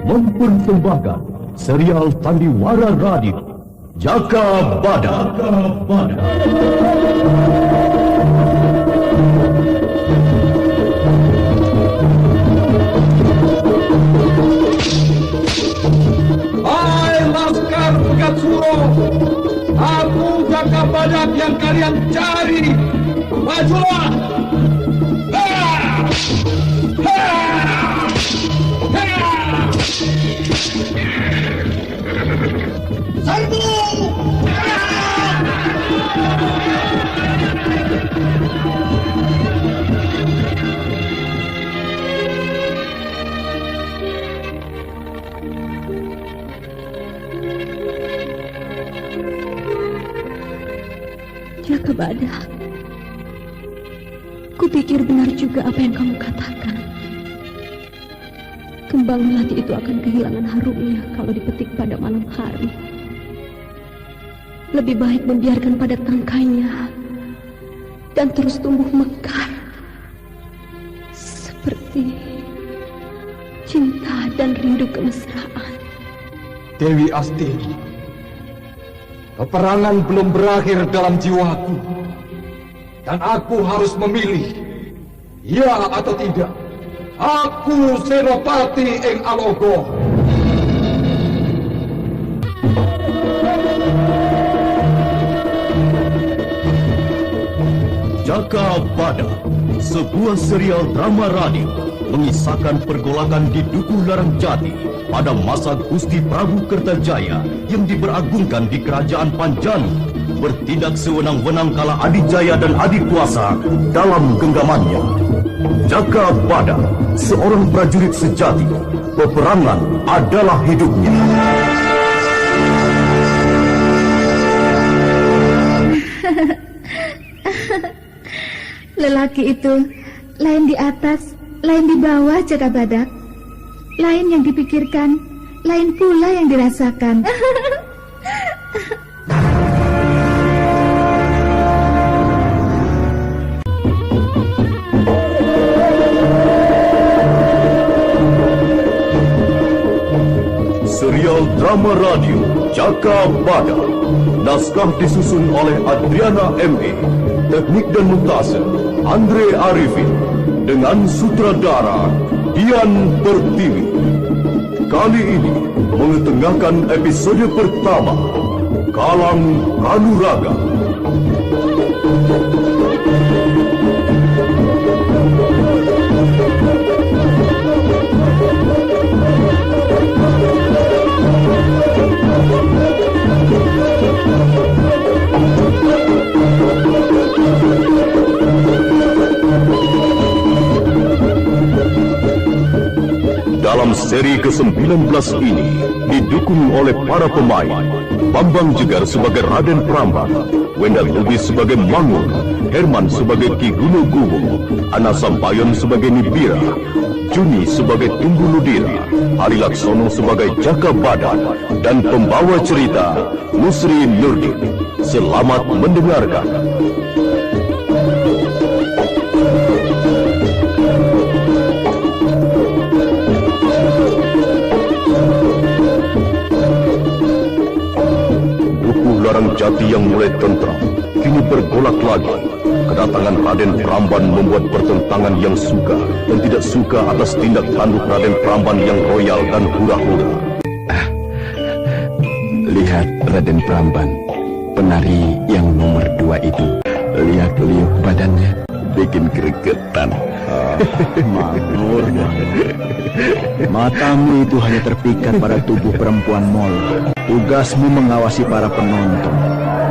Mempersembahkan serial Sandiwara Radio Jaka Badak. Hai Laskar Pegat Suro, aku Jaka Badak yang kalian cari. Majulah! Serbu! Jaka Badak, kupikir benar juga apa yang kamu katakan. Kembang melati itu akan kehilangan harumnya kalau dipetik pada malam hari. Lebih baik membiarkan pada tangkainya dan terus tumbuh mekar seperti cinta dan rindu kemesraan. Dewi Asteri, peperangan belum berakhir dalam jiwaku, dan aku harus memilih, ya atau tidak. Aku Senopati ing Alogo. Jaka Badak, sebuah serial drama radio mengisahkan pergolakan di Dukuh Larangjati pada masa Gusti Prabu Kertajaya yang diberagungkan di Kerajaan Panjani, bertindak sewenang-wenang kala Adijaya dan Adikuasa dalam genggamannya. Jaka Badak, seorang prajurit sejati, peperangan adalah hidupnya. Lelaki itu lain di atas, lain di bawah, Jaka Badak. Lain yang dipikirkan, lain pula yang dirasakan. Serial drama radio Jaka Badak, naskah disusun oleh Adriana M.E., teknik dan montase Andre Arifin, dengan sutradara Dian Pertiwi. Kali ini mengetengahkan episode pertama, Kalang Kanuraga. Dalam seri ke-19 ini didukung oleh para pemain Bambang Jegar sebagai Raden Pramban, Wenda Lubis sebagai Mangun, Herman sebagai Ki Gunuguwo, Ana Sampayon sebagai Nibira, Juni sebagai Tunggu Ludira, Ali Laksono sebagai Jaka Badak, dan pembawa cerita Musri Nurdin. Selamat mendengarkan. Larangjati yang mulai tentram kini bergolak lagi. Kedatangan Raden Pramban membuat pertentangan yang suka dan tidak suka atas tindak tanduk Raden Pramban yang royal dan hura-hura. Lihat Raden Pramban, penari yang nomor 2 itu. Lihat liuk badannya, bikin gregetan. Manur, matamu itu hanya terpikat pada tubuh perempuan mol. Tugasmu mengawasi para penonton.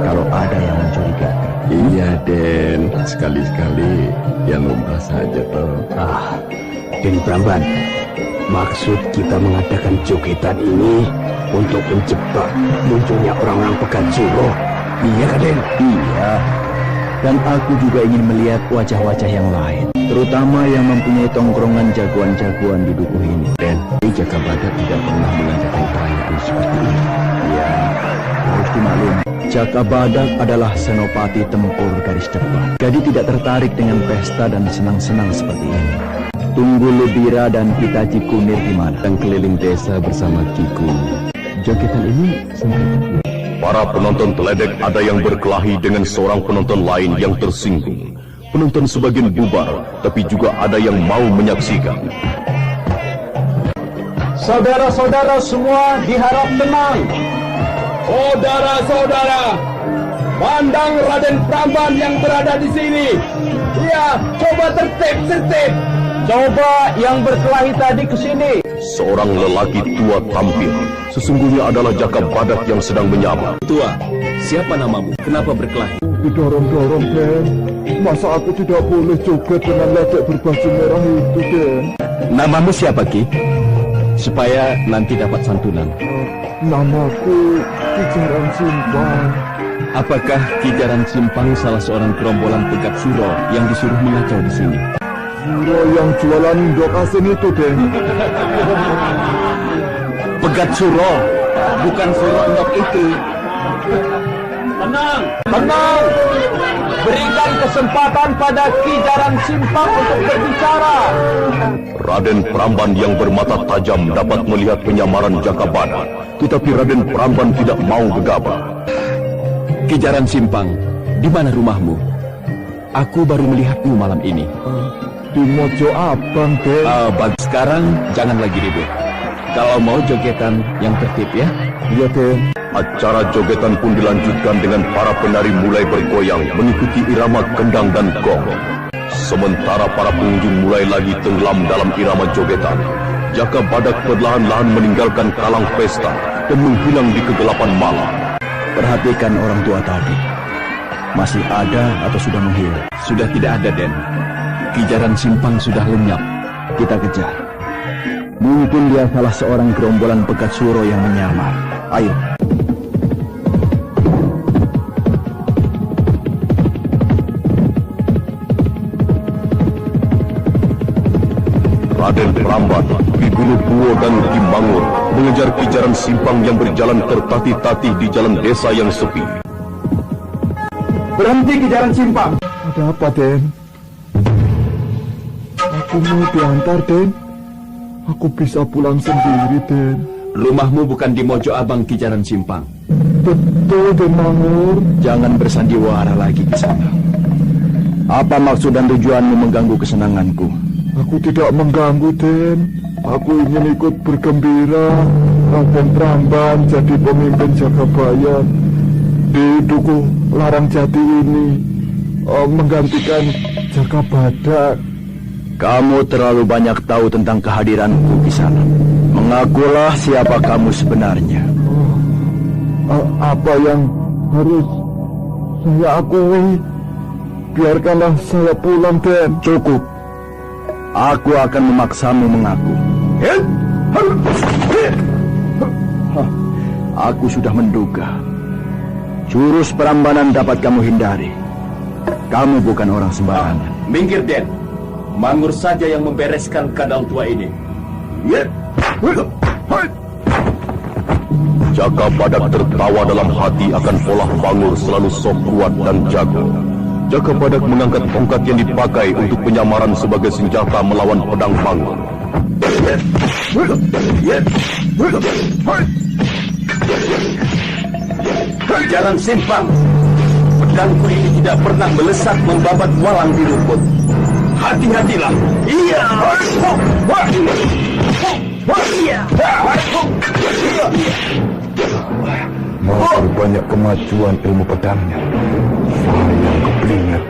Kalau ada yang mencurigakan. Iya, Den. Sekali-sekali yang lumrah saja toh. Den Pramban, maksud kita mengadakan jogetan ini untuk menjebak munculnya orang-orang Pegat Suro. Iya kan, Den? Iya. Dan aku juga ingin melihat wajah-wajah yang lain. terutama yang mempunyai tongkrongan jagoan-jagoan di dukuh ini. Dan Jaka Badak tidak pernah mengadakan perayaan seperti ini. Ya, harus dimaklum, Jaka Badak adalah senopati tempur garis depan. Jadi tidak tertarik dengan pesta dan senang-senang seperti ini. Tunggu Lebira dan Pitaji Kunir di mana? Dan keliling desa bersama Kiku. Jogetan ini sampai Para penonton teledek ada yang berkelahi dengan seorang penonton lain yang tersinggung. Penonton sebagian bubar, tapi juga ada yang mau menyaksikan. Saudara-saudara semua diharap tenang. Saudara-saudara, pandang Raden Pramban yang berada di sini. Ya, coba tertib. Coba yang berkelahi tadi ke sini. Seorang lelaki tua tampil. Sesungguhnya adalah Jaka Badak yang sedang menyamar. Tua, siapa namamu? Kenapa berkelahi? Didorong-dorong, Den. Masa aku tidak boleh joget dengan ledek berbaju merah itu, Den? Namamu siapa, Ki? Supaya nanti dapat santunan. Namaku Kijaran Simpang. Apakah Kijaran Simpang salah seorang gerombolan pegat Suro yang disuruh mengacau di sini? Suro yang jualan indok asin itu, Den. Pegat Suro, bukan Suro Endok itu. Tenang! Berikan kesempatan pada Kijaran Simpang untuk berbicara. Raden Pramban yang bermata tajam dapat melihat penyamaran Jaka Badak. Tetapi Raden Pramban tidak mau gegabah. Kijaran Simpang, di mana rumahmu? Aku baru melihatmu malam ini. Di Mojo Abang, Den. Bagus, sekarang jangan lagi ribut. Kalau mau jogetan yang tertib ya. Iya, Den. Acara jogetan pun dilanjutkan dengan para penari mulai bergoyang mengikuti irama kendang dan gong. Sementara para pengunjung mulai lagi tenggelam dalam irama jogetan, Jaka Badak perlahan-lahan meninggalkan kalang pesta dan menghilang di kegelapan malam. Perhatikan orang tua tadi. Masih ada atau sudah menghilang? Sudah tidak ada, Den. Kijaran Simpang sudah lenyap. Kita kejar. Mungkin dia salah seorang gerombolan pegat Suro yang menyamar. Ayo. Raden Pramban, Ki Guru Buwo dan Ki Mangur mengejar Kijaran Simpang yang berjalan tertatih-tatih di jalan desa yang sepi. Berhenti, Kijaran Simpang. Ada apa, Den? Aku mau diantar, Den. Aku bisa pulang sendiri, Den. Rumahmu bukan di Mojo Abang, Kijaran Simpang. Betul, Den Mangur. Jangan bersandiwara lagi ke sana. Apa maksud dan tujuanmu mengganggu kesenanganku? Aku tidak mengganggu, Den. Aku ingin ikut bergembira. Raden Pramban jadi pemimpin Jagabayan di Dukuh Larang Jati ini, menggantikan Jaka Badak. Kamu terlalu banyak tahu tentang kehadiranku di sana. Mengakulah siapa kamu sebenarnya. Apa yang harus saya akui? Biarkanlah saya pulang, Den. Cukup. Aku akan memaksamu mengaku. Aku sudah menduga. Jurus perambanan dapat kamu hindari. Kamu bukan orang sembarangan. Minggir, Den. Mangur saja yang membereskan kadal tua ini. Jaka Badak tertawa dalam hati akan pola Mangur selalu sok kuat dan jago. Jaka Badak mengangkat tongkat yang dipakai untuk penyamaran sebagai senjata melawan pedang Mangur. Kijaran Simpang, pedangku ini tidak pernah melesat membabat walang di rumput. Hati-hatilah. Iya. Mau banyak kemajuan ilmu pedangnya. Sayang kepingat.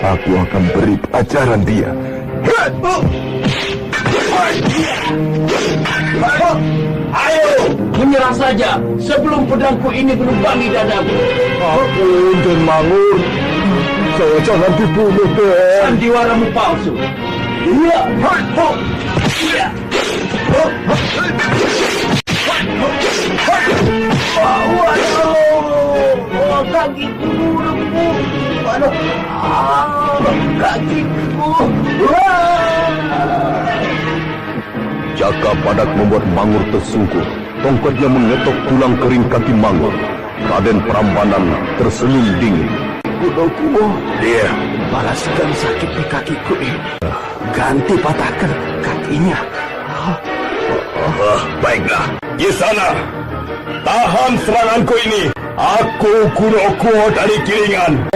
Aku akan beri pelajaran dia. Ayo, menyerah saja sebelum pedangku ini melubangi dadamu. Aku Den Mangur. Saya jangan dibunuh, Den. Sandiwaramu palsu. Iya. Kakiku, kakiku. Jaka Badak membuat Mangur tersungkur. Tongkatnya mengetok tulang kering kaki Mangur. Raden Prambanan tersenyum dingin. Kuno, dia balaskan sakit di kakiku ini. Ganti patahkan kakinya. Baiklah, di sana. Tahan seranganku ini. Aku Kuno dari Kiringan.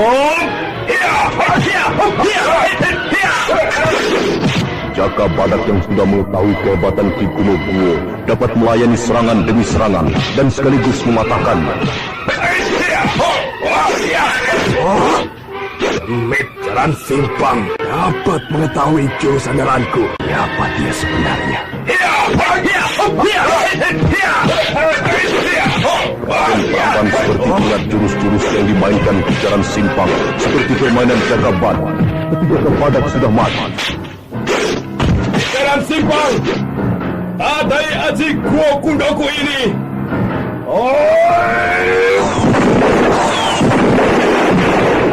Jaka Badak yang sudah mengetahui kehebatan Ki Kuno Guo dapat melayani serangan demi serangan dan sekaligus mematahkannya. Demit Jalan Simpang dapat mengetahui jurus andalanku. Siapa dia sebenarnya? Raden Pramban seperti melihat jurus-jurus yang dimainkan di Jalan Simpang seperti permainan Jaka Badak. Ketika Jaka Badak sudah mati. Jalan Simpang, tadai aji Guo Kundoku ini.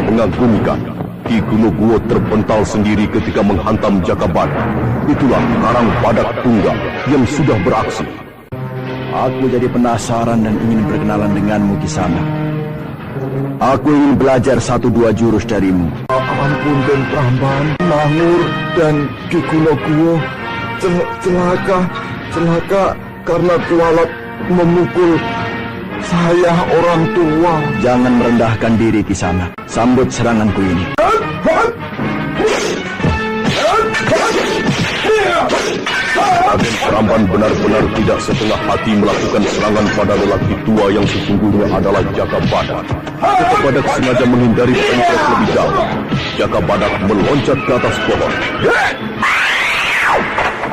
Mengagumkan, Ki Kuno Guo terpental sendiri ketika menghantam Jaka Badak. Itulah Karang Badak Tunggal yang sudah beraksi. Aku jadi penasaran dan ingin berkenalan denganmu, Kisana. Aku ingin belajar 1-2 jurus darimu. Ampun Den Pramban, Mangur dan Ki Kuno Guo celaka karena kualat memukul saya orang tua. Jangan merendahkan diri, Kisana. Sambut seranganku ini. Raden Pramban benar-benar tidak setengah hati melakukan serangan pada lelaki tua yang sesungguhnya adalah Jaka Badak. Jaka Badak sengaja menghindari pencet lebih jauh. Jaka Badak meloncat ke atas pohon.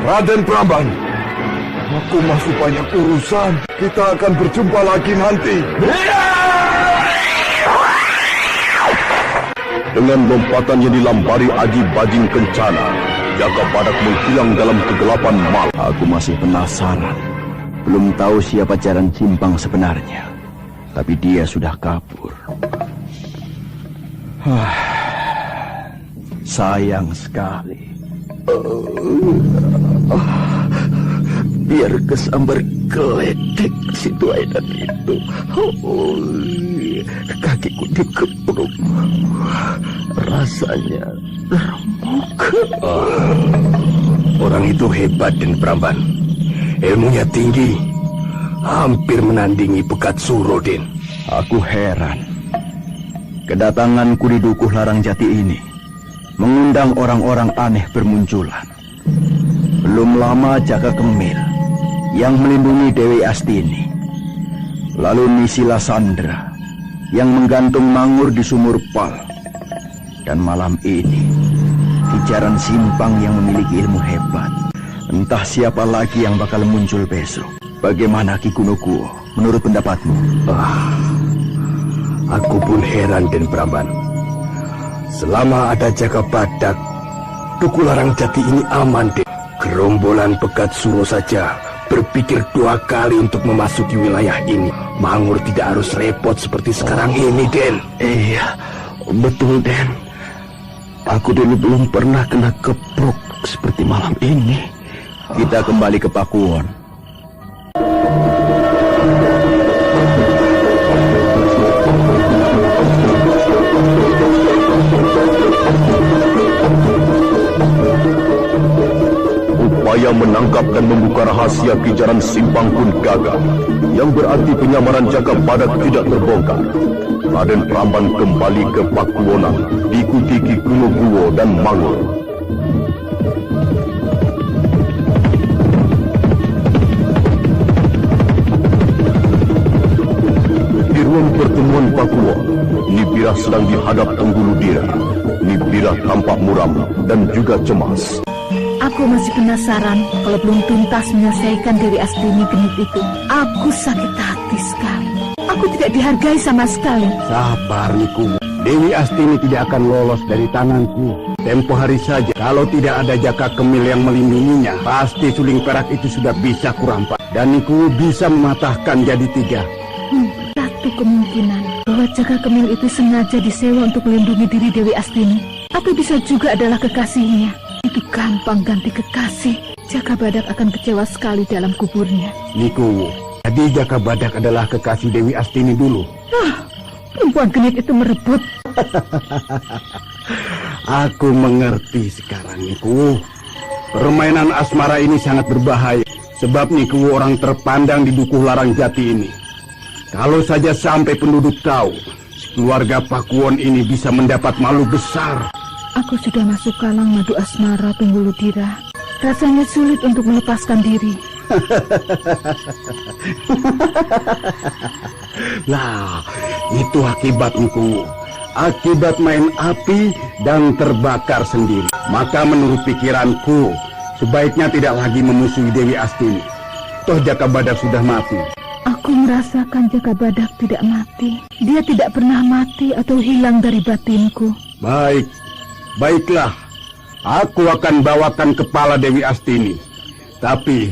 Raden Pramban, aku masih banyak urusan. Kita akan berjumpa lagi nanti. Dengan lompatan yang dilambari Aji Bajing Kencana, Jaka Badak menghilang dalam kegelapan malam. Aku masih penasaran. Belum tahu siapa Jalan Simpang sebenarnya. Tapi dia sudah kabur. Sayang sekali. Biar kesambar geledek si Tuaidan itu. Kakiku dikepung. Rasanya remuk. Orang itu hebat Den Pramban. Ilmunya tinggi. Hampir menandingi Pekat Suro, Den. Aku heran. Kedatanganku di Dukuh Larang Jati ini mengundang orang-orang aneh bermunculan. Belum lama Jaka Kemil yang melindungi Dewi Astini. Lalu Nisila Sandra yang menggantung Mangur di Sumur Pal. Dan malam ini di Jalan Simpang yang memiliki ilmu hebat. Entah siapa lagi yang bakal muncul besok. Bagaimana Ki Kuno Guo menurut pendapatmu? Aku pun heran Den Pramban. Selama ada Jaka Badak, Dukuh Larang Jati ini aman, Den. Gerombolan Pekat Suro saja berpikir 2 kali untuk memasuki wilayah ini. Mangur tidak harus repot seperti sekarang ini, Den. Iya, betul, Den. Aku dulu belum pernah kena keprok seperti malam ini. Kita kembali ke Pakuwon. Upaya menangkap dan membuka rahasia Ki Jalan Simpang pun gagal, yang berarti penyamaran Jaka Badak tidak terbongkar. Raden Pramban kembali ke Pakuwonan, diikuti Ki Kuno Guo dan Mangur. Di ruang pertemuan Pakuwon, Nibira sedang dihadap Tenggulu Dira. Nibira tampak muram dan juga cemas. Aku masih penasaran kalau belum tuntas menyelesaikan Dewi Astini genit itu. Aku sakit hati sekali. Aku tidak dihargai sama sekali. Sabar, Niku. Dewi Astini tidak akan lolos dari tanganku. Tempo hari saja. Kalau tidak ada Jaka Kemil yang melindunginya, pasti suling perak itu sudah bisa kurampas. Dan Niku bisa mematahkan jadi 3. Satu kemungkinan bahwa Jaka Kemil itu sengaja disewa untuk melindungi diri Dewi Astini. Atau bisa juga adalah kekasihnya. Itu gampang ganti kekasih. Jaka Badak akan kecewa sekali dalam kuburnya. Niku, jadi Jaka Badak adalah kekasih Dewi Astini dulu. Perempuan genit itu merebut. Aku mengerti sekarang, Niku. Permainan asmara ini sangat berbahaya. Sebab Niku orang terpandang di Dukuh Larang Jati ini. Kalau saja sampai penduduk tahu, keluarga Pakuwon ini bisa mendapat malu besar. Aku sudah masuk kalang madu asmara Tungguludira. Rasanya sulit untuk melepaskan diri. Nah, itu akibat Niku. Akibat main api dan terbakar sendiri. Maka menurut pikiranku, sebaiknya tidak lagi memusuhi Dewi Astini. Toh Jaka Badak sudah mati. Aku merasakan Jaka Badak tidak mati. Dia tidak pernah mati atau hilang dari batinku. Baiklah. Aku akan bawakan kepala Dewi Astini. Tapi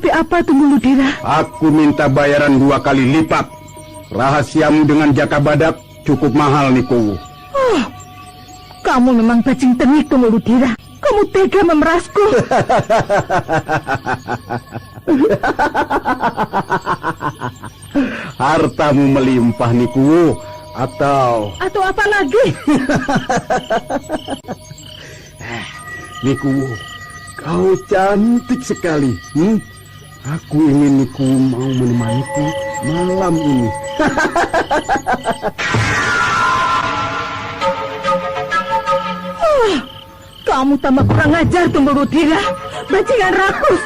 apa Tungguludira? Aku minta bayaran 2 kali lipat. Rahasiamu dengan Jaka Badak cukup mahal, Niku. Kamu memang bajing tengik, Tungguludira. Kamu tega memerasku. Hartamu melimpah, Niku. Atau apa lagi? Niku, kau cantik sekali. Aku ingin Niku mau menemaniku malam ini. Kamu tambah kurang ajar, Tungguludira. Bajingan rakus.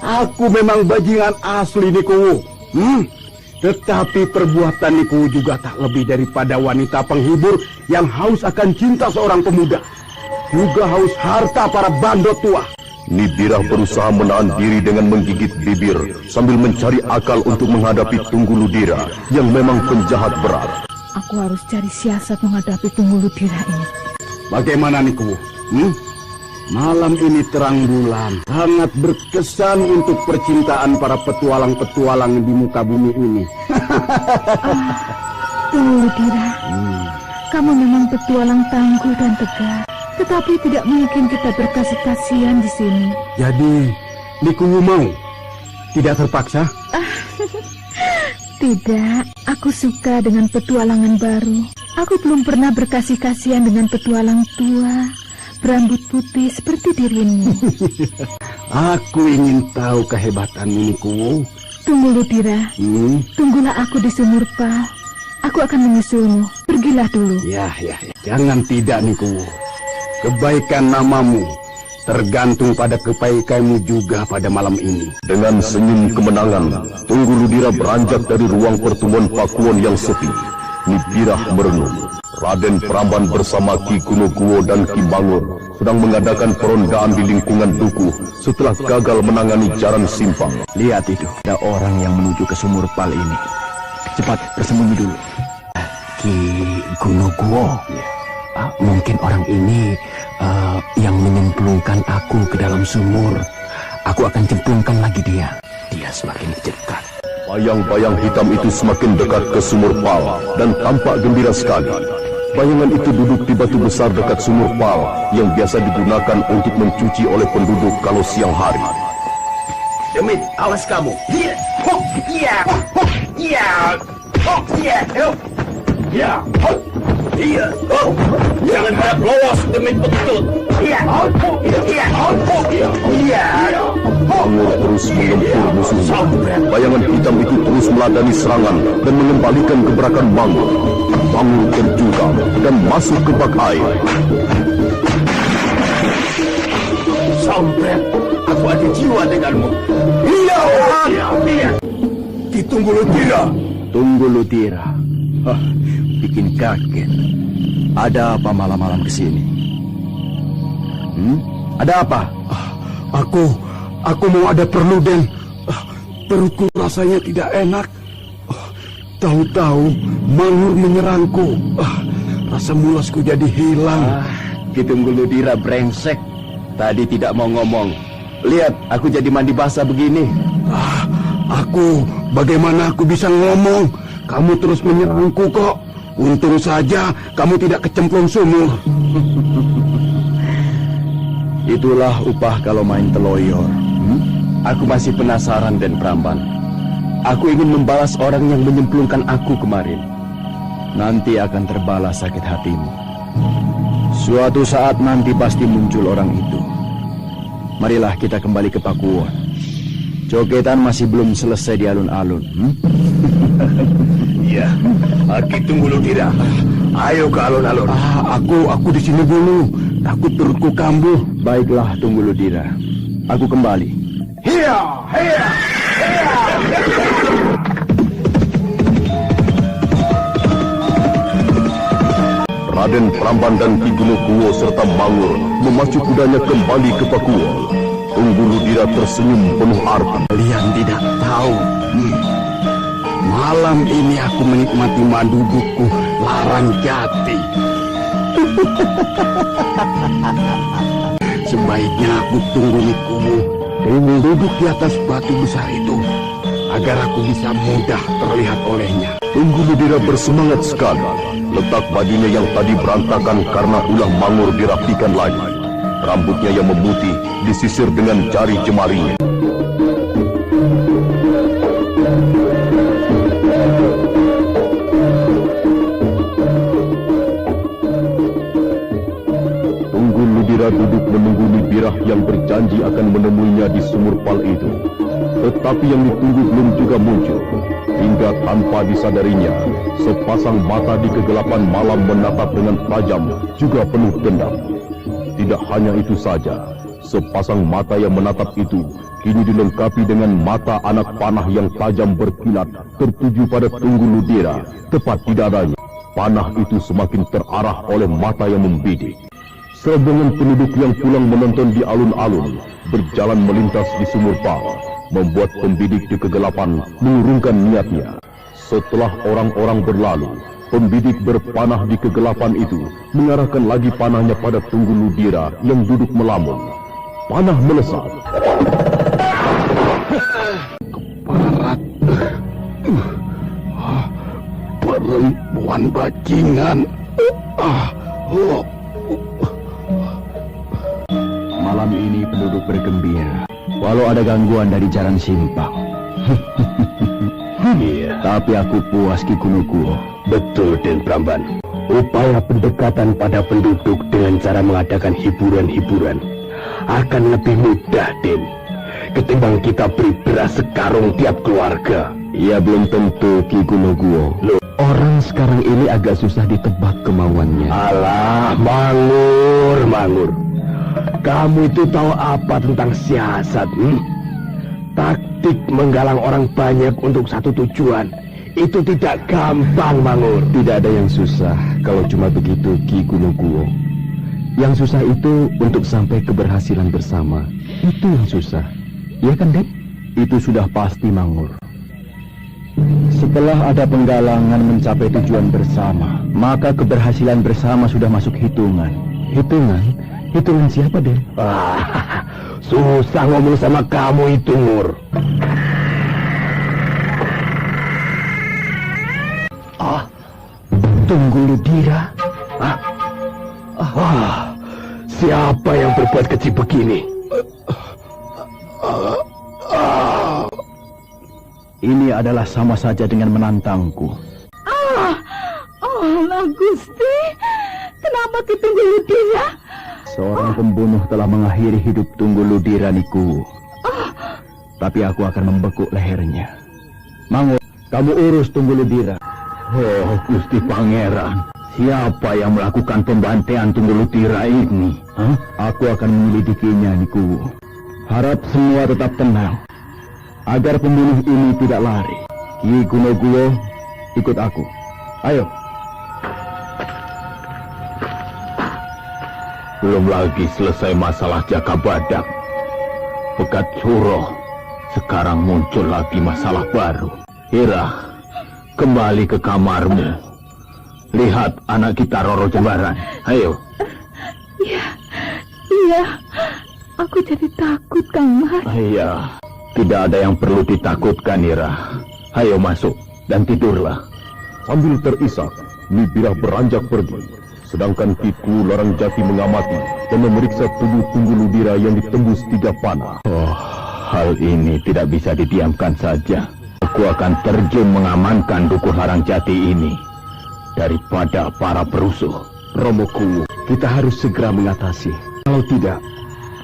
Aku memang bajingan asli, Niku. Tetapi perbuatan Niku juga tak lebih daripada wanita penghibur yang haus akan cinta seorang pemuda. Juga haus harta para bandot tua. Nibirah berusaha menahan diri dengan menggigit bibir sambil mencari akal untuk menghadapi Tungguludira yang memang penjahat berat. Aku harus cari siasat menghadapi Tungguludira ini. Bagaimana, Niku? Malam ini terang bulan, sangat berkesan untuk percintaan para petualang-petualang di muka bumi ini. Tungguludira, kamu memang petualang tangguh dan tegar. Tetapi tidak mungkin kita berkasih-kasihan di sini. Jadi, Niku mau? Tidak terpaksa? Tidak, aku suka dengan petualangan baru. Aku belum pernah berkasih-kasihan dengan petualang tua, berambut putih seperti dirimu. Aku ingin tahu kehebatanmu, Niku. Tungguludira, tunggulah aku di Sumur Pal. Aku akan menyusulmu. Pergilah dulu. Ya. Jangan tidak, Niku. Kebaikan namamu tergantung pada kebaikanmu juga pada malam ini. Dengan senyum kemenangan, Tungguludira beranjak dari ruang pertemuan Pakuwon yang sepi. Nibirah merenung. Raden Pramban bersama Ki Kunokuwo dan Ki Mangur sedang mengadakan perondaan di lingkungan Dukuh setelah gagal menangani Jaran Simpang. Lihat itu, ada orang yang menuju ke Sumur Pal ini. Cepat, bersembunyi dulu. Ki Kunokuwo. Mungkin orang ini yang menyemplungkan aku ke dalam sumur. Aku akan cemplungkan lagi dia. Dia semakin dekat. Bayang-bayang hitam itu semakin dekat ke Sumur Pal dan tampak gembira sekali. Bayangan itu duduk di batu besar dekat Sumur Pal yang biasa digunakan untuk mencuci oleh penduduk kalau siang hari. Demit, awas kamu. Jangan harap lolos, Demit betul. Mangur terus mengempur musuhnya. Bayangan hitam itu terus meladani serangan dan mengembalikan gebrakan Mangur. Mangur terjungkal dan masuk ke bak air. Sampret, aku ada jiwa denganmu. Iya. Tungguludira. Bikin kaget. Ada apa malam-malam kesini? Ada apa? Aku mau ada perlu, Den. Perutku rasanya tidak enak. Tahu-tahu Mangur menyerangku. Rasa mulasku jadi hilang. Ki Tungguludira brengsek. Tadi tidak mau ngomong. Lihat, aku jadi mandi basah begini. Bagaimana aku bisa ngomong? Kamu terus menyerangku kok. Untung saja kamu tidak kecemplung sumur. Itulah upah kalau main teloyor. Aku masih penasaran, Den Pramban. Aku ingin membalas orang yang menyemplungkan aku kemarin. Nanti akan terbalas sakit hatimu. Suatu saat nanti pasti muncul orang itu. Marilah kita kembali ke Pakuwon. Jogetan masih belum selesai di alun-alun. Iya, Aki Tungguludira. Ayo ke alun-alun. Aku di sini dulu. Takut perutku kambuh. Baiklah, Tungguludira. Aku kembali. Hiya, hiya, hiya. Raden Pramban dan Ki Gunungkuwo serta Mangur memacu kudanya kembali ke Pakuwon. Tungguludira tersenyum penuh arti. Kalian tidak tahu. Malam ini aku menikmati manduduku larang jati. Sebaiknya aku tunggu Nikumu ingin duduk di atas batu besar itu agar aku bisa mudah terlihat olehnya. Tungguludira bersemangat sekali. Letak bajunya yang tadi berantakan karena ulah Mangur dirapikan lagi. Rambutnya yang memutih disisir dengan jari jemarinya. Tungguludira duduk menunggu Nibirah yang berjanji akan menemuinya di sumur pal itu. Tetapi yang ditunggu belum juga muncul. Hingga tanpa disadarinya, sepasang mata di kegelapan malam menatap dengan tajam juga penuh dendam. Tidak hanya itu saja, sepasang mata yang menatap itu kini dilengkapi dengan mata anak panah yang tajam berkilat tertuju pada Tungguludira, tepat di dadanya. Panah itu semakin terarah oleh mata yang membidik. Serombongan penduduk yang pulang menonton di alun-alun berjalan melintas di sumur pal, membuat pembidik di kegelapan mengurungkan niatnya. Setelah orang-orang berlalu, pembidik berpanah di kegelapan itu mengarahkan lagi panahnya pada Tungguludira yang duduk melamun. Panah melesat. Keparat. Perempuan bajingan. Malam ini penduduk bergembira, walau ada gangguan dari jalan simpang. Iya. Tapi aku puas, Ki Gunungkuwo. Betul, Den Pramban. Upaya pendekatan pada penduduk dengan cara mengadakan hiburan-hiburan akan lebih mudah, Den, ketimbang kita beri beras sekarung tiap keluarga. Ya belum tentu, Ki Gunungkuwo. Orang sekarang ini agak susah ditebak kemauannya. Alah, Mangur. Kamu itu tahu apa tentang siasat? Taktik menggalang orang banyak untuk satu tujuan itu tidak gampang, Mangur. Tidak ada yang susah kalau cuma begitu, Ki Gunungkuwo. Yang susah itu untuk sampai keberhasilan bersama. Itu yang susah. Iya kan, Dek? Itu sudah pasti, Mangur. Setelah ada penggalangan mencapai tujuan bersama, maka keberhasilan bersama sudah masuk hitungan. Hitungan? Hitungan siapa, Den? Susah ngomong sama kamu itu, Mur. Tungguludira. Siapa yang berbuat keji begini? Ini adalah sama saja dengan menantangku. Allah Gusti, kenapa Ki Tungguludira? Seorang pembunuh telah mengakhiri hidup Tungguludira, Nikuwo. Tapi aku akan membekuk lehernya. Mangur, kamu urus Tungguludira. Oh, Gusti Pangeran, siapa yang melakukan pembantaian Tungguludira ini? Aku akan menyelidikinya, Nikuwo. Harap semua tetap tenang, agar pembunuh ini tidak lari. Ki Gunungkuwo, ikut aku. Ayo. Belum lagi selesai masalah Jaka Badak, Pekat Suro. Sekarang muncul lagi masalah baru. Hira, kembali ke kamarmu. Lihat anak kita Roro Jembaran. Ayo. Iya, aku jadi takut, Kang Mas. Iya, tidak ada yang perlu ditakutkan, Hira. Ayo masuk dan tidurlah. Sambil terisak, Nibirah beranjak pergi, sedangkan Kiku Larang Jati mengamati dan memeriksa tubuh Tunggul Ludira yang ditembus 3 panah. Oh, hal ini tidak bisa didiamkan saja. Aku akan terjun mengamankan Dukuh Larang Jati ini daripada para perusuh. Romoku, kita harus segera mengatasi. Kalau tidak,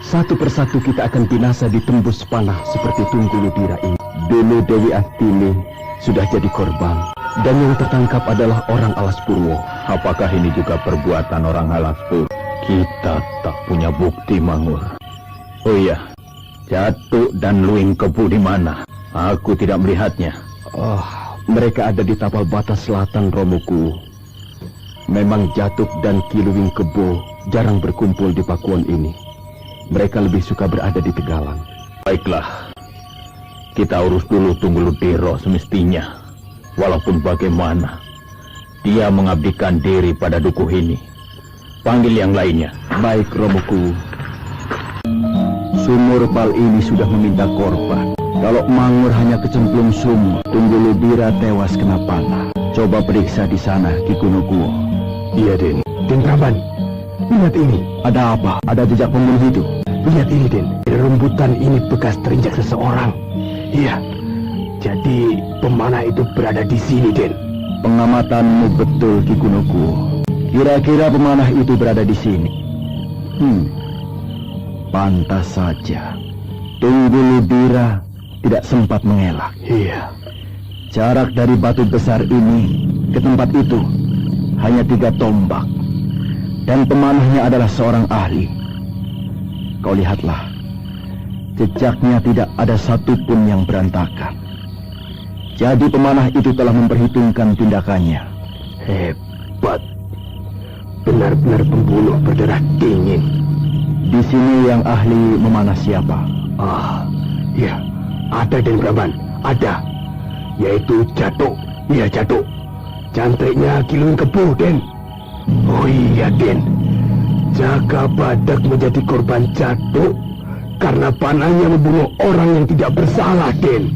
satu persatu kita akan binasa ditembus panah seperti Tunggul Ludira ini. Dulu Dewi Astini sudah jadi korban, dan yang tertangkap adalah orang Alas Purwo. Apakah ini juga perbuatan orang Alas Purwo? Kita tak punya bukti, Mangur. Oh iya, Jatuk dan Luing Kebu di mana? Aku tidak melihatnya. Oh, mereka ada di tapal batas selatan, Romoku. Memang Jatuk dan Ki Luing Kebo jarang berkumpul di Pakuan ini. Mereka lebih suka berada di Tegalan. Baiklah, kita urus dulu Tunggul Ludiro semestinya. Walaupun bagaimana, dia mengabdikan diri pada dukuh ini. Panggil yang lainnya. Baik, Romoku. Sumur Pal ini sudah meminta korban. Kalau Mangur hanya kecemplung sumur, Tunggul Ludira tewas kena panah. Coba periksa di sana, Ki Kunokuo. Iya, Den. Den Pramban, lihat ini. Ada apa? Ada jejak pembunuh itu? Lihat ini, Den. Di rembutan ini bekas terinjak seseorang. Iya. Jadi pemanah itu berada di sini, Den. Pengamatanmu betul, Ki Kunokuo. Kira-kira pemanah itu berada di sini. Pantas saja. Tunggul Ludira tidak sempat mengelak. Iya. Jarak dari batu besar ini ke tempat itu hanya 3 tombak. Dan pemanahnya adalah seorang ahli. Kau lihatlah. Jejaknya tidak ada satupun yang berantakan. Jadi pemanah itu telah memperhitungkan tindakannya. Hebat. Benar-benar pembunuh berdarah dingin. Di sini yang ahli memanah siapa? Ah, iya. Ada, Den Pramban. Ada. Yaitu Jatuk. Iya, Jatuk. Cantriknya Ki Luing Kebo, Den. Oh iya, Den. Jaka Badak menjadi korban Jatuk karena panahnya membunuh orang yang tidak bersalah, Den.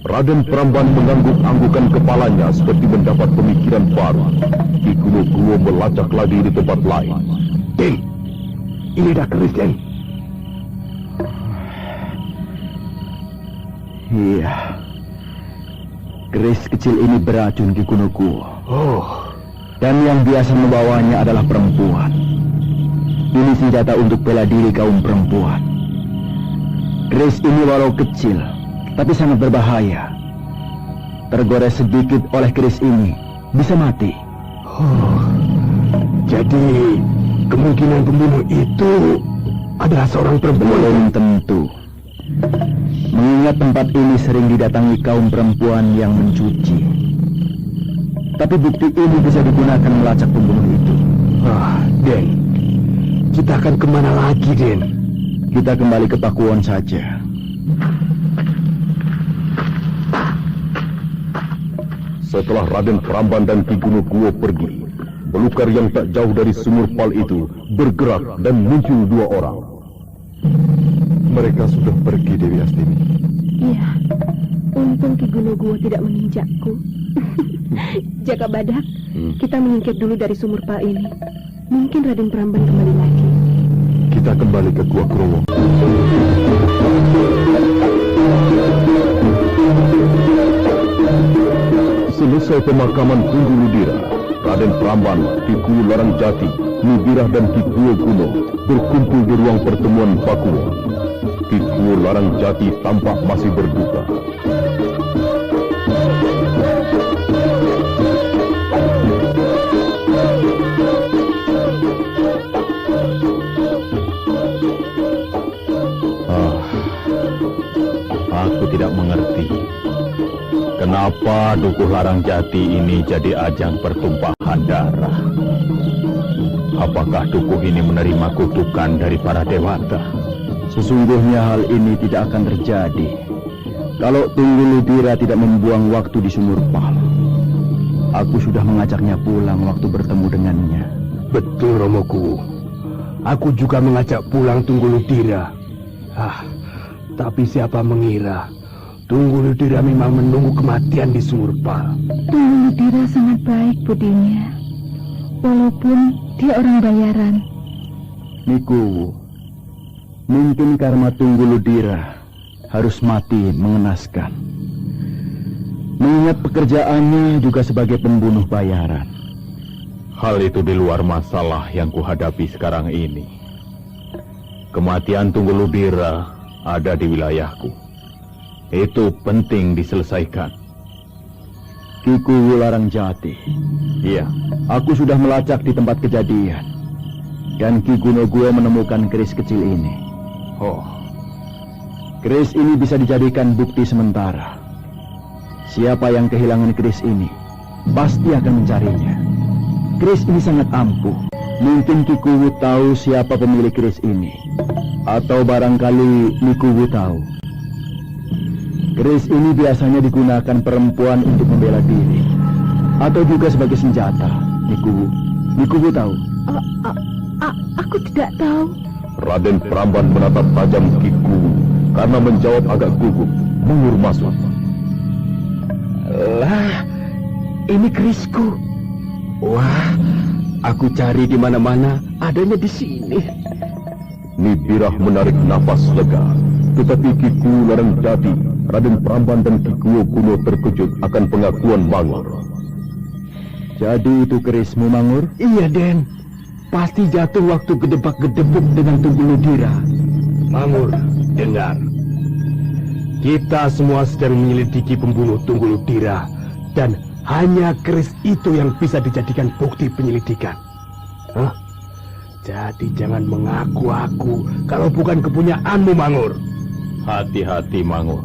Raden Pramban mengangguk-anggukan kepalanya seperti mendapat pemikiran baru. Ki Kunokuo melacak lagi di tempat lain. Den, ini dah keris, Den. Iya. Keris kecil ini beracun, Ki Kunokuo. Oh. Dan yang biasa membawanya adalah perempuan. Ini senjata untuk bela diri kaum perempuan. Keris ini walau kecil, tapi sangat berbahaya. Tergores sedikit oleh keris ini, bisa mati. Oh. Jadi, kemungkinan pembunuh itu adalah seorang perempuan. Belum tentu. Mengingat tempat ini sering didatangi kaum perempuan yang mencuci. Tapi bukti ini bisa digunakan melacak pembunuh itu. Den, kita akan kemana lagi, Den? Kita kembali ke Pakuwon saja. Setelah Raden Pramban dan Ki Kunokuo pergi, belukar yang tak jauh dari sumur Pal itu bergerak dan muncul 2 orang. Mereka sudah pergi, Dewi Astini. Iya, untung Ki Kunokuo tidak menginjakku. Jaka Badak, kita menyingkir dulu dari sumur Pal ini. Mungkin Raden Pramban kembali lagi. Kita kembali ke Gua Krowo. Selesai pemakaman Tunggul Ludira, Raden Pramban, Kiku Larang Jati, Nibirah dan Kiku Kuno berkumpul di ruang pertemuan Pakuwon. Kiku Larang Jati tampak masih berduka. Aku tidak mengerti. Kenapa Dukuh Larang Jati ini jadi ajang pertumpahan darah? Apakah Dukuh ini menerima kutukan dari para dewata? Sesungguhnya hal ini tidak akan terjadi kalau Tunggul Ludira tidak membuang waktu di sumur Pal. Aku sudah mengajaknya pulang waktu bertemu dengannya. Betul, Romoku. Aku juga mengajak pulang Tunggul Ludira. Tapi siapa mengira Tunggul Ludira memang menunggu kematian di Sumur Pal. Tunggul Ludira sangat baik budinya. Walaupun dia orang bayaran. Niku, mungkin karma Tunggul Ludira harus mati mengenaskan. Mengingat pekerjaannya juga sebagai pembunuh bayaran. Hal itu di luar masalah yang kuhadapi sekarang ini. Kematian Tunggul Ludira ada di wilayahku. Itu penting diselesaikan. Kiku Wularang Jati. Iya, Aku sudah melacak di tempat kejadian. Dan Ki Gunogwo menemukan keris kecil ini. oh, Keris ini bisa dijadikan bukti sementara. Siapa yang kehilangan keris ini, pasti akan mencarinya. Keris ini sangat ampuh. Mungkin Ki Kuwu tahu siapa pemilik keris ini. Atau barangkali Nikuwu tahu. Keris ini biasanya digunakan perempuan untuk membela diri. Atau juga sebagai senjata. Nikuwu tahu? Aku tidak tahu. Raden Pramban menatap tajam Ki Kuwu karena menjawab agak gugup. Mangur masuk. Lah, ini kerisku. Wah, aku cari di mana-mana, adanya di sini. Nibirah menarik nafas lega. Tetapi Ki Wularang Jati, Raden Pramban dan Ki Kuno terkejut akan pengakuan Mangur. Jadi itu kerismu, Mangur? Iya, Den. Pasti jatuh waktu gedebak-gedebuk dengan Tunggul Ludira. Mangur, dengar. Kita semua sedang menyelidiki pembunuh Tunggul Ludira. Dan hanya keris itu yang bisa dijadikan bukti penyelidikan. Hah? Jadi jangan mengaku-aku kalau bukan kepunyaanmu, Mangur. Hati-hati, Mangur.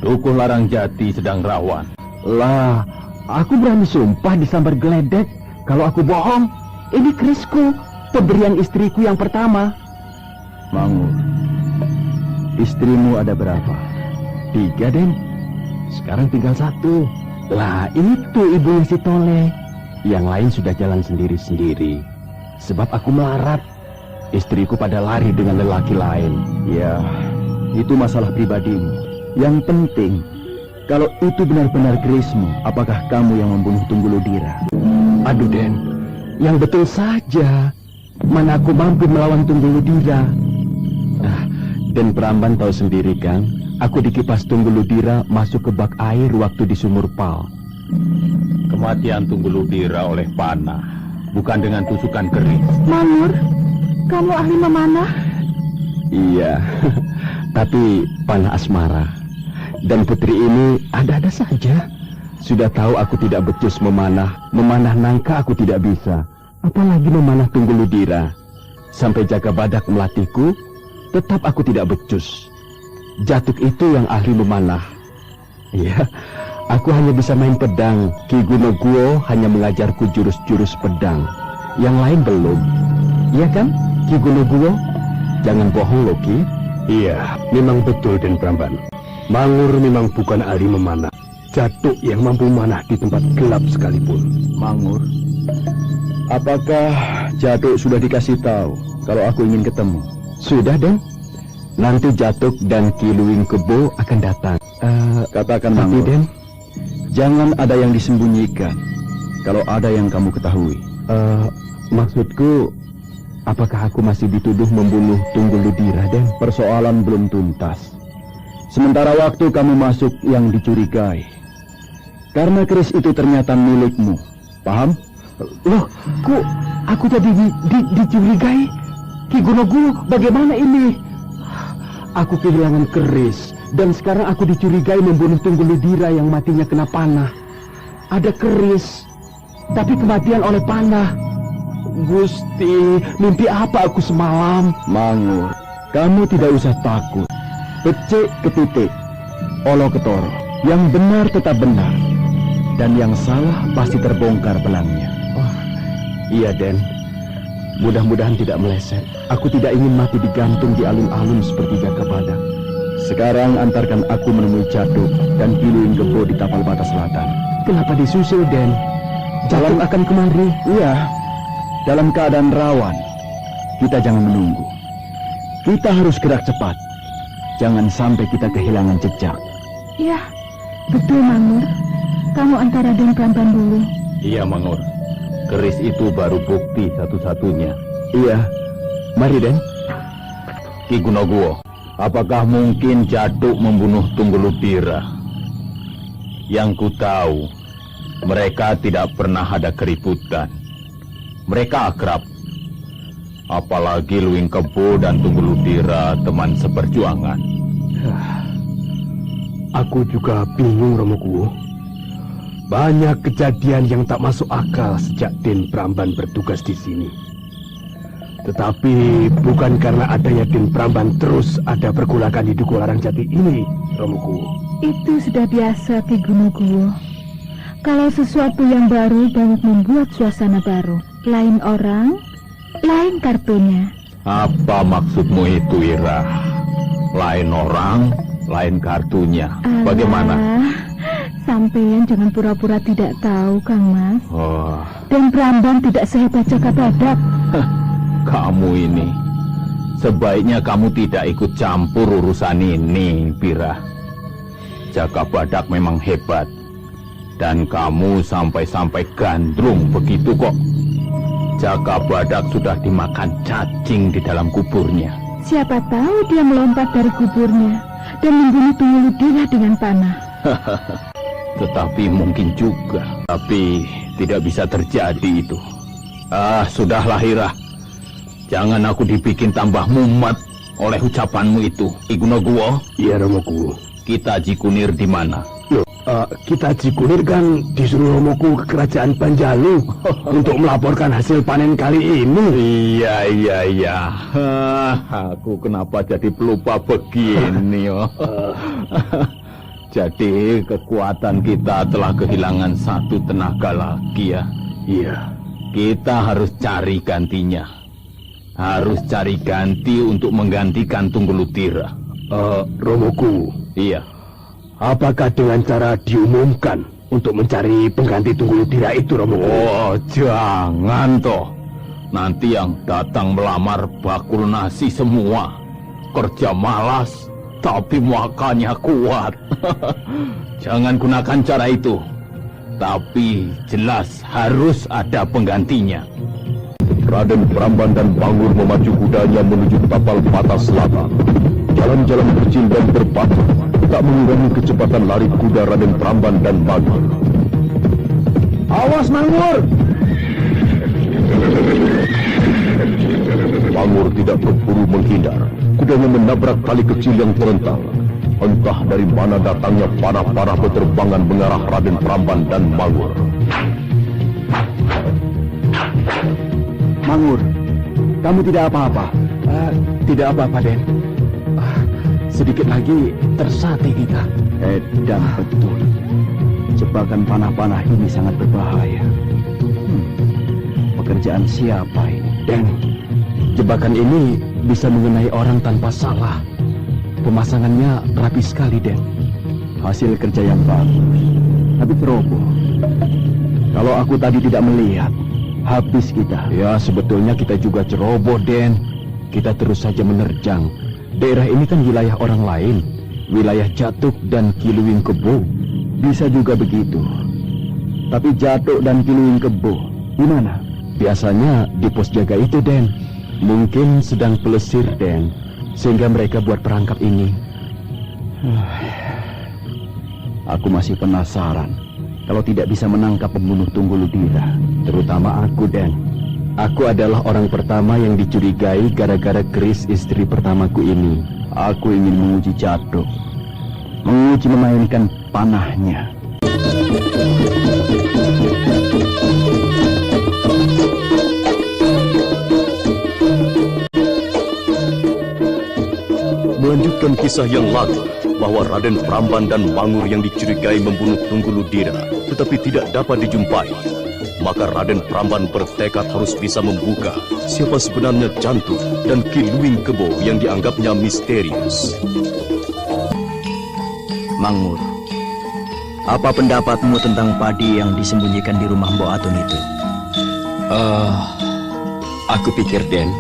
Dukuh Larang Jati sedang rawan. Lah, aku berani sumpah disambar geledek. Kalau aku bohong, ini kerisku, pemberian istriku yang pertama. Mangur, istrimu ada berapa? 3, Den. Sekarang tinggal 1. Lah, itu ibunya si Tole. Yang lain sudah jalan sendiri-sendiri. Sebab aku melarat. Istriku pada lari dengan lelaki lain. Ya, itu masalah pribadimu. Yang penting, kalau itu benar-benar kerismu, apakah kamu yang membunuh Tunggul Ludira? Aduh, Den. Yang betul saja. Mana aku mampu melawan Tunggul Ludira. Den Pramban tahu sendiri kan, aku dikipas Tunggul Ludira masuk ke bak air waktu di Sumur Pal. Kematian Tunggul Ludira oleh panah, bukan dengan tusukan keris. Mangur, kamu ahli memanah? Iya, tapi panah asmara. Dan putri ini ada-ada saja. Sudah tahu aku tidak becus memanah nangka aku tidak bisa. Apalagi memanah Tunggul Ludira. Sampai Jaga Badak melatihku, tetap aku tidak becus. Jatuk itu yang ahli memanah. Iya, aku hanya bisa main pedang. Ki Gunogwo hanya mengajarku jurus-jurus pedang. Yang lain belum. Iya kan, Ki Gunogwo? Jangan bohong loh, Ki. Iya, memang betul, Den Pramban. Mangur memang bukan ahli memanah. Jatuk yang mampu memanah di tempat gelap sekalipun. Mangur, apakah Jatuk sudah dikasih tahu kalau aku ingin ketemu? Sudah, Den. Nanti Jatuk dan Ki Luwing Kebo akan datang. Katakan, Tapi, Mangur, Den, jangan ada yang disembunyikan kalau ada yang kamu ketahui. maksudku, apakah aku masih dituduh membunuh Tunggul Ludira, Den? Persoalan belum tuntas. Sementara waktu kamu masuk yang dicurigai. Karena keris itu ternyata milikmu. Paham? Loh, aku jadi dicurigai? Ki Gunogwo, bagaimana ini? Aku kehilangan keris, dan sekarang aku dicurigai membunuh Tunggul Ludira yang matinya kena panah. Ada keris, tapi kematian oleh panah. Gusti, mimpi apa aku semalam? Mangur, kamu tidak usah takut. Becik ketitik, olo ketoro. Yang benar tetap benar, dan yang salah pasti terbongkar belangnya. Oh, iya, Den. Mudah-mudahan tidak meleset. Aku tidak ingin mati digantung di alun-alun seperti Jaga Badak. Sekarang antarkan aku menemui Jatuk dan Ki Luwing Kebo di Tapal Batas Selatan. Kenapa disusul, Den? Jatuk akan kemari. Iya, dalam keadaan rawan. Kita jangan menunggu. Kita harus gerak cepat. Jangan sampai kita kehilangan jejak. Ya, betul Mangur. Kamu antara Raden Pramban dulu. Iya, Mangur. Keris itu baru bukti satu-satunya. Iya. Mari, Den. Ki Gunoguwo, apakah mungkin Jatuk membunuh Tungguludira? Yang ku tahu, mereka tidak pernah ada keributan. Mereka akrab. Apalagi Luwing Kebo dan Tungguludira teman seperjuangan. Aku juga bingung, Romokuwo. Banyak kejadian yang tak masuk akal sejak Den Pramban bertugas di sini. Tetapi bukan karena adanya Den Pramban terus ada pergolakan di Dukularang Jati ini, Romokuwo. Itu sudah biasa, Ki Gunoguwo. Kalau sesuatu yang baru banyak membuat suasana baru. Lain orang, lain kartunya. Apa maksudmu itu, Ira? Lain orang, lain kartunya. Bagaimana? Sampeyan jangan pura-pura tidak tahu, Kang Mas. Oh, Dan Pramban tidak sehebat Jaka Badak. kamu ini. Sebaiknya kamu tidak ikut campur urusan ini, Pira. Jaka Badak memang hebat. Dan kamu sampai-sampai gandrung begitu kok. Jaka Badak sudah dimakan cacing di dalam kuburnya. Siapa tahu dia melompat dari kuburnya dan membunuh Tungguludira dengan panah. Tetapi mungkin juga. Tapi tidak bisa terjadi itu. Sudahlah, Ira. Jangan aku dibikin tambah mumet oleh ucapanmu itu. Ki Gunoguwo. Iya, Romokuwo. Kita Jikunir di mana? Loh, kita Jikunir kan disuruh Romokuwo ke kerajaan Panjalu untuk melaporkan hasil panen kali ini. Iya. Aku kenapa jadi pelupa begini? Jadi kekuatan kita telah kehilangan satu tenaga lagi ya. Iya. Kita harus cari gantinya. Harus cari ganti untuk menggantikan Tungguludira. Romokuwo. Iya. Apakah dengan cara diumumkan untuk mencari pengganti Tungguludira itu, Romokuwo? Oh, jangan toh. Nanti yang datang melamar bakul nasi semua. Kerja malas, tapi makannya kuat. Jangan gunakan cara itu. Tapi jelas harus ada penggantinya. Raden Pramban dan Mangur memacu kudanya menuju tapal batas selatan. Jalan-jalan kecil dan berbatu tak mengurangi kecepatan lari kuda Raden Pramban dan Mangur. Awas, Mangur! Mangur tidak berburu menghindar. Kudanya menabrak tali kecil yang terentang. Entah dari mana datangnya panah-panah berterbangan mengarah Raden Pramban dan Mangur. Mangur, kamu tidak apa-apa. Tidak apa-apa, Den. Sedikit lagi tersate kita. Dan betul. Jebakan panah-panah ini sangat berbahaya. Pekerjaan siapa ini? Den, jebakan ini bisa mengenai orang tanpa salah. Pemasangannya rapi sekali, Den. Hasil kerja yang bagus. Tapi ceroboh. Kalau aku tadi tidak melihat, habis kita. Ya, sebetulnya kita juga ceroboh, Den. Kita terus saja menerjang. Daerah ini kan wilayah orang lain. Wilayah Jatuk dan Ki Luwing Kebo. Bisa juga begitu. Tapi Jatuk dan Ki Luwing Kebo, di mana? Biasanya di pos jaga itu, Den. Mungkin sedang pelesir, Den. Sehingga mereka buat perangkap ini. Aku masih penasaran. Kalau tidak bisa menangkap pembunuh Tungguludira, terutama aku, Den. Aku adalah orang pertama yang dicurigai gara-gara keris istri pertamaku ini. Aku ingin menguji Jatuk, menguji memainkan panahnya. Melanjutkan kisah yang lalu, bahwa Raden Pramban dan Mangur yang dicurigai membunuh Tungguludira tetapi tidak dapat dijumpai. Maka Raden Pramban bertekad harus bisa membuka siapa sebenarnya Jantu dan Ki Luwing Kebo yang dianggapnya misterius. Mangur, apa pendapatmu tentang padi yang disembunyikan di rumah Mbok Atun itu? Aku pikir, Den,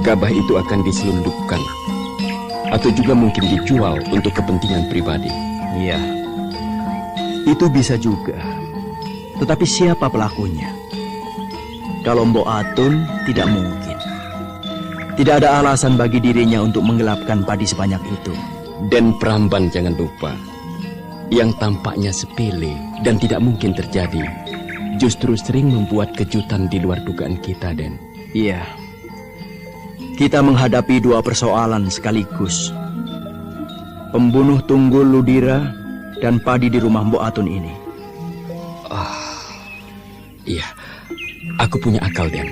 gabah itu akan diselundupkan Atau juga mungkin dijual untuk kepentingan pribadi. Iya, itu bisa juga. Tetapi siapa pelakunya? Kalau Mbok Atun, tidak mungkin. Tidak ada alasan bagi dirinya untuk menggelapkan padi sebanyak itu. Dan Pramban jangan lupa, yang tampaknya sepele dan tidak mungkin terjadi, justru sering membuat kejutan di luar dugaan kita, Den. Iya. Kita menghadapi dua persoalan sekaligus. Pembunuh Tunggul Ludira dan padi di rumah Mbok Atun ini. Iya, aku punya akal, Den.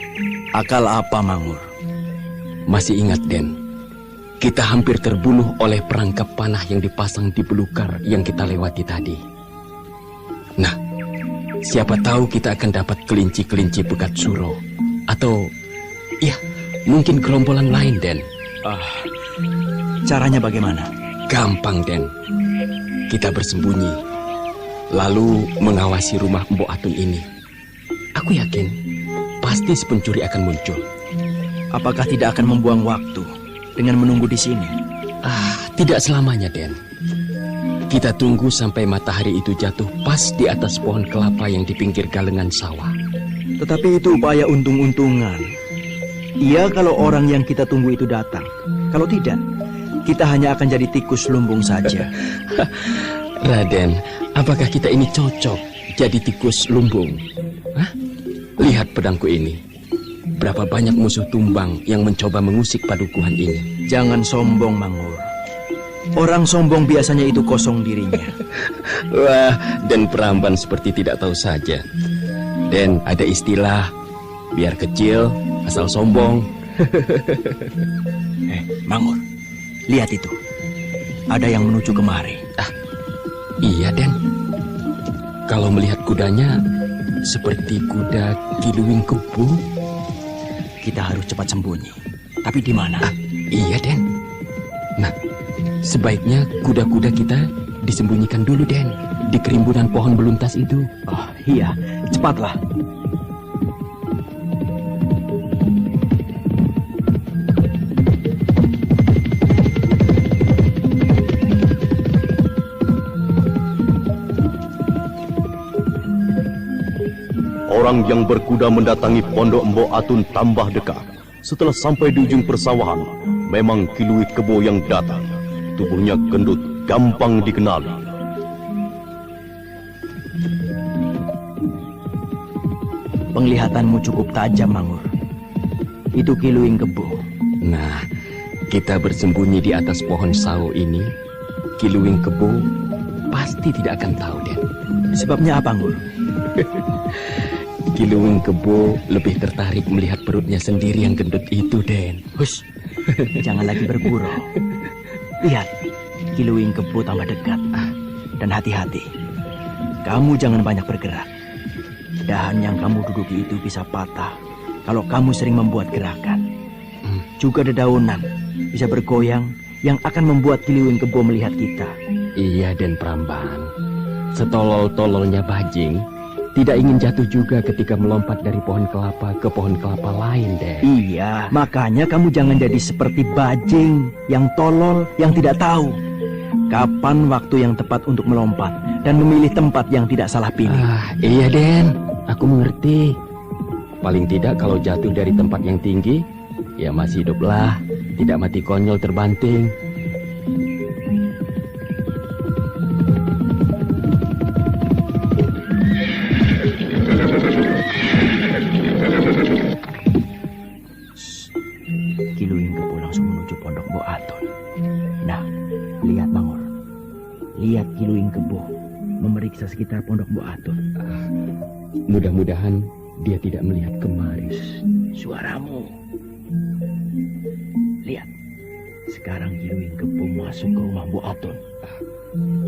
Akal apa, Mangur? Masih ingat, Den, kita hampir terbunuh oleh perangkap panah yang dipasang di belukar yang kita lewati tadi. Nah, siapa tahu kita akan dapat kelinci-kelinci Pegat Suro. Atau, ya, mungkin gerombolan lain, Den. Caranya bagaimana? Gampang, Den. Kita bersembunyi, lalu mengawasi rumah Mbok Atun ini. Aku yakin, pasti si pencuri akan muncul. Apakah tidak akan membuang waktu dengan menunggu di sini? Tidak selamanya, Den. Kita tunggu sampai matahari itu jatuh pas di atas pohon kelapa yang di pinggir galengan sawah. Tetapi itu upaya untung-untungan. Iya kalau orang yang kita tunggu itu datang. Kalau tidak, kita hanya akan jadi tikus lumbung saja. Raden, apakah kita ini cocok jadi tikus lumbung? Hah? Lihat pedangku ini. Berapa banyak musuh tumbang yang mencoba mengusik padukuhan ini. Jangan sombong, Mangur. Orang sombong biasanya itu kosong dirinya. Wah, dan Pramban seperti tidak tahu saja. Dan ada istilah, biar kecil, asal sombong. Mangur, lihat itu. Ada yang menuju kemari. Iya, Den. Kalau melihat kudanya, seperti kuda Kiluwing Kebo. Kita harus cepat sembunyi. Tapi di mana? Iya, Den. Nah, sebaiknya kuda-kuda kita disembunyikan dulu, Den, di kerimbunan pohon beluntas itu. Iya, cepatlah. Orang yang berkuda mendatangi pondok Mbok Atun tambah dekat. Setelah sampai di ujung persawahan, memang Kiluwing Kebo yang datang. Tubuhnya gendut, gampang dikenali. Penglihatanmu cukup tajam, Mangur. Itu Kiluwing Kebo. Nah, kita bersembunyi di atas pohon sawo ini, Kiluwing Kebo pasti tidak akan tahu, Den. Sebabnya apa, Mangur? Kiluwing Kebo lebih tertarik melihat perutnya sendiri yang gendut itu, Den. Hush, jangan lagi bergurau. Lihat, Kiluwing Kebo tambah dekat. Dan hati-hati, kamu jangan banyak bergerak. Dahan yang kamu duduki itu bisa patah kalau kamu sering membuat gerakan. Juga dedaunan bisa bergoyang yang akan membuat Kiluwing Kebo melihat kita. Iya, Den Pramban. Setolol-tololnya bajing tidak ingin jatuh juga ketika melompat dari pohon kelapa ke pohon kelapa lain, Den. Iya, makanya kamu jangan jadi seperti bajing yang tolol, yang tidak tahu kapan waktu yang tepat untuk melompat dan memilih tempat yang tidak salah pilih. Iya, Den. Aku mengerti. Paling tidak kalau jatuh dari tempat yang tinggi, ya masih hiduplah, tidak mati konyol terbanting. Kiluwing Kebo langsung menuju pondok Mbok Atun. Nah, lihat, Mangur. Lihat Kiluwing Kebo memeriksa sekitar pondok Mbok Atun. Mudah-mudahan dia tidak melihat kemari. Suaramu. Lihat. Sekarang Kiluwing Kebo masuk ke rumah Mbok Atun.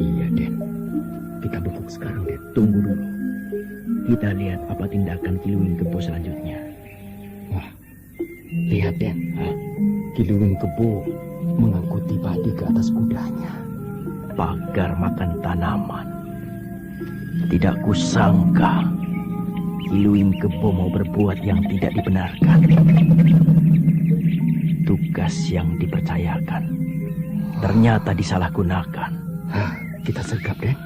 Iya, Den. Kita bekuk sekarang, Den. Tunggu dulu. Kita lihat apa tindakan Kiluwing Kebo selanjutnya. Lihat, Den. Kiluwing Kebo mengangkuti padi ke atas kudanya. Pagar makan tanaman. Tidak kusangka Kiluwing Kebo mau berbuat yang tidak dibenarkan. Tugas yang dipercayakan ternyata disalahgunakan. Kita sergap, Den.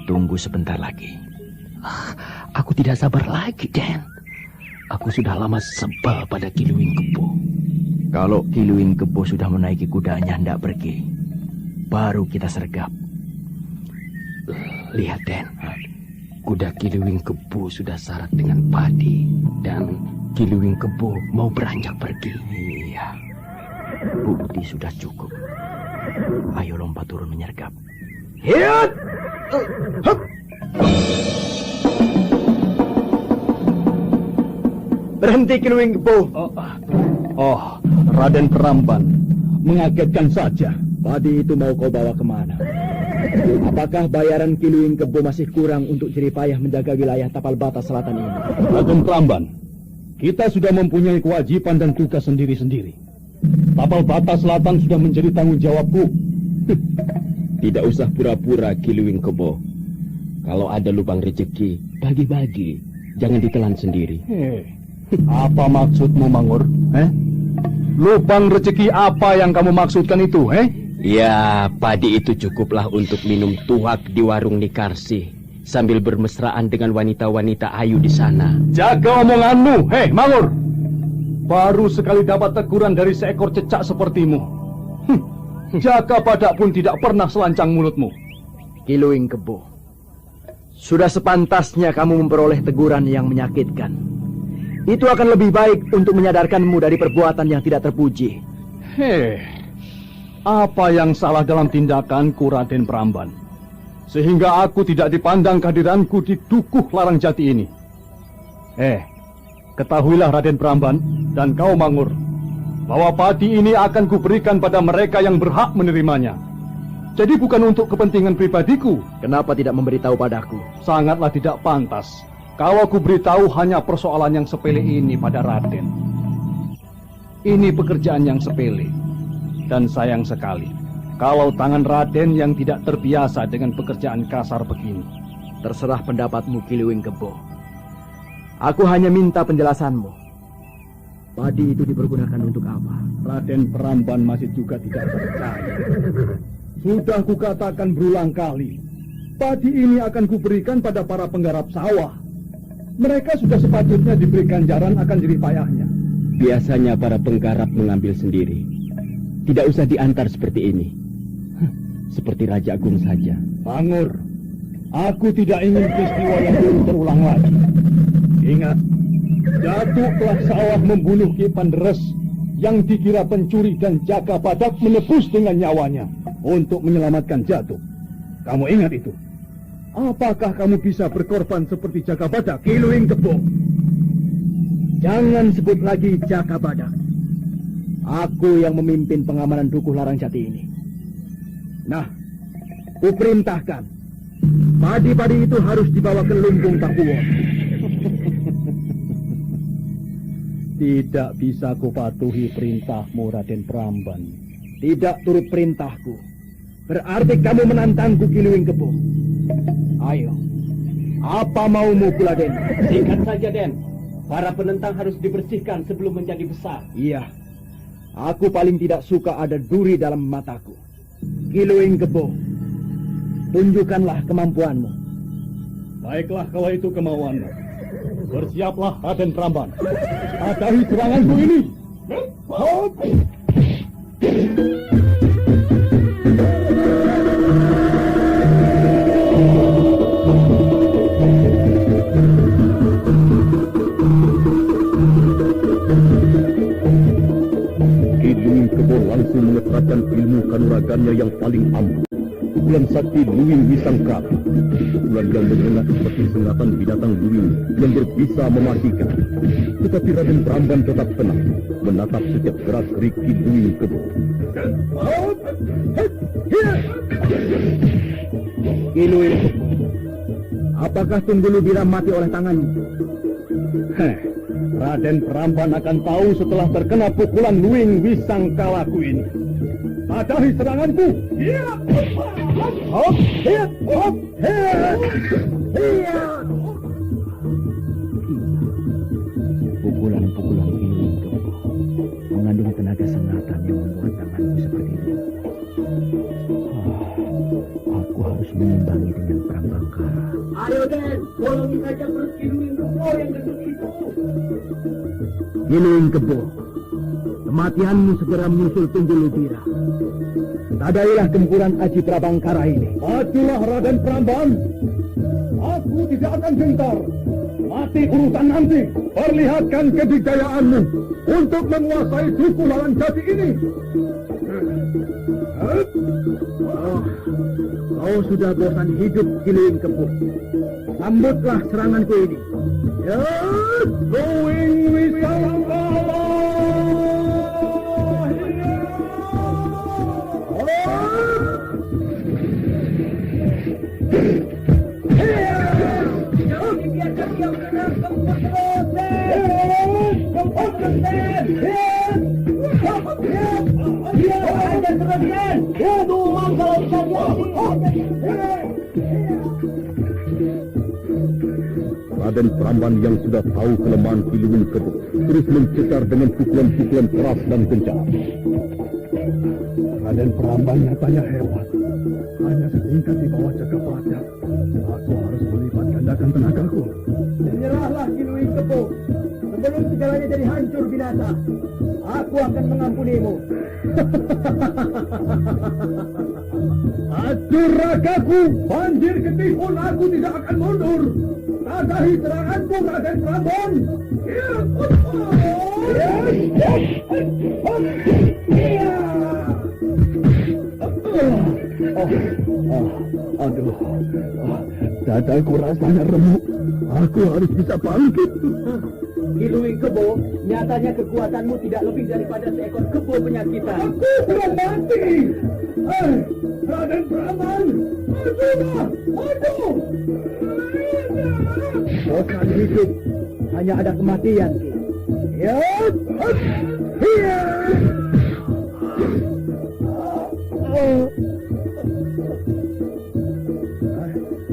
Tunggu sebentar lagi. Aku tidak sabar lagi, Den. Aku sudah lama sebal pada Kiluing Kebo. Kalau Kiluing Kebo sudah menaiki kudanya hendak pergi, baru kita sergap. Lihat, Den. Kuda Kiluing Kebo sudah syarat dengan padi. Dan Kiluing Kebo mau beranjak pergi. Iya. Bukti sudah cukup. Ayo lompat turun menyergap. Hiat! Hup! Berhenti Kiluing Kebo. Oh, Raden Pramban. Mengagetkan saja. Padi itu mau kau bawa kemana? Apakah bayaran Kiluing Kebo masih kurang untuk jeripayah menjaga wilayah Tapal Batas Selatan ini? Raden Pramban, kita sudah mempunyai kewajiban dan tugas sendiri-sendiri. Tapal Batas Selatan sudah menjadi tanggung jawabku. Tidak usah pura-pura, Kiluing Kebo. Kalau ada lubang rezeki, bagi-bagi. Jangan ditelan sendiri. Apa maksudmu, Mangur? Lubang rezeki apa yang kamu maksudkan itu, Ya, padi itu cukuplah untuk minum tuak di warung Nikarsi sambil bermesraan dengan wanita-wanita ayu di sana. Jaga omonganmu, Mangur. Baru sekali dapat teguran dari seekor cecak sepertimu. Jaka Badak pun tidak pernah selancang mulutmu. Kiluing Kebo, sudah sepantasnya kamu memperoleh teguran yang menyakitkan. Itu akan lebih baik untuk menyadarkanmu dari perbuatan yang tidak terpuji. Apa yang salah dalam tindakanku, Raden Pramban? Sehingga aku tidak dipandang kehadiranku di Dukuh Larang Jati ini. Ketahuilah Raden Pramban dan kau Mangur, bahwa padi ini akan kuberikan pada mereka yang berhak menerimanya. Jadi bukan untuk kepentingan pribadiku. Kenapa tidak memberitahu padaku? Sangatlah tidak pantas kalau aku beritahu hanya persoalan yang sepele ini pada Raden. Ini pekerjaan yang sepele. Dan sayang sekali kalau tangan Raden yang tidak terbiasa dengan pekerjaan kasar begini. Terserah pendapatmu, Kiluing Kebo. Aku hanya minta penjelasanmu. Padi itu dipergunakan untuk apa? Raden Pramban masih juga tidak percaya. Sudah kukatakan berulang kali, padi ini akan kuberikan pada para penggarap sawah. Mereka sudah sepatutnya diberi ganjaran akan jeripayahnya. Biasanya para penggarap mengambil sendiri. Tidak usah diantar seperti ini. Seperti Raja Agung saja. Mangur, aku tidak ingin peristiwa yang dulu terulang lagi. Ingat, Datuk telah sawah membunuh Ki Panderes yang dikira pencuri dan Jaka Badak menebus dengan nyawanya untuk menyelamatkan Datuk. Kamu ingat itu? Apakah kamu bisa berkorban seperti Jaka Badak? Kiluing Kebo, jangan sebut lagi Jaka Badak. Aku yang memimpin pengamanan Dukuh Larang Jati ini. Nah, kuperintahkan padi-padi itu harus dibawa ke Lumbung Tapuwon. Tidak bisa kupatuhi perintahmu, Raden Pramban. Tidak turut perintahku, berarti kamu menantangku, Kiluing Kebo. Ayo, apa maumu, Kuladen? Singkat saja, Den. Para penentang harus dibersihkan sebelum menjadi besar. Iya, aku paling tidak suka ada duri dalam mataku. Kiluing Kebo, tunjukkanlah kemampuanmu. Baiklah kalau itu kemauanmu. Bersiaplah, Raden Pramban. Hadapi seranganku ini. Kiluing Kebo langsung menerapkan ilmu kanuragannya yang paling ampuh. Pukulan sakti Luwing Wisangkara. Pukulan yang menyengat seperti sengatan binatang luwing yang berbisa mematikan. Tetapi Raden Pramban tetap tenang menatap setiap gerak gerik Kiluing Kebo. Kiluing Kebo, apakah Tunggulu Bira mati oleh tangannya? Raden Pramban akan tahu setelah terkena pukulan Luwing Wisangkalaku ini. Hadapi seranganku. Pukulan-pukulan Kiluing Kebo mengandung tenaga sengatan yang membuat tanganku seperti itu. Aku harus mengimbangi dengan perang Bangkara. Ayo Den, tolong saja perut Kiluing Kebo yang gendut itu. Kiluing Kebo, kematianmu segera menyusul Tunggul Lubira. Tadailah gempuran Aji Prabangkara ini. Majulah Raden Pramban. Aku tidak akan gentar. Mati urusan nanti. Perlihatkan kebijayaanmu untuk menguasai suku Larang Jati ini. Kau sudah bosan hidup, Kiluing Kebo. Sambutlah seranganku ini. Ya, Going Wisangkala. Raden Pramban yang sudah tahu kelemahan Kiluing Kebo terus mencecar dengan pukulan-pukulan keras dan kencang. Raden Pramban nyatanya hebat. Hanya setingkat di bawah Cakapadak. Aku harus melipat gandakan tenagaku. Menyerahlah Kiluing Kebo. Sebelum segalanya jadi hancur binasa, aku akan mengampunimu. Acur ragaku, banjir getih pun aku tidak akan mundur. Tadahi seranganku, Raden Pramban. Aduh, dadaku rasanya remuk. Aku harus bisa bangkit. Kiluing Kebo, nyatanya kekuatanmu tidak lebih daripada seekor kebo penyakitan. Aku sudah mati. Raden Pramban, majulah, maju. Bosan hidup, hanya ada kematian. Ya,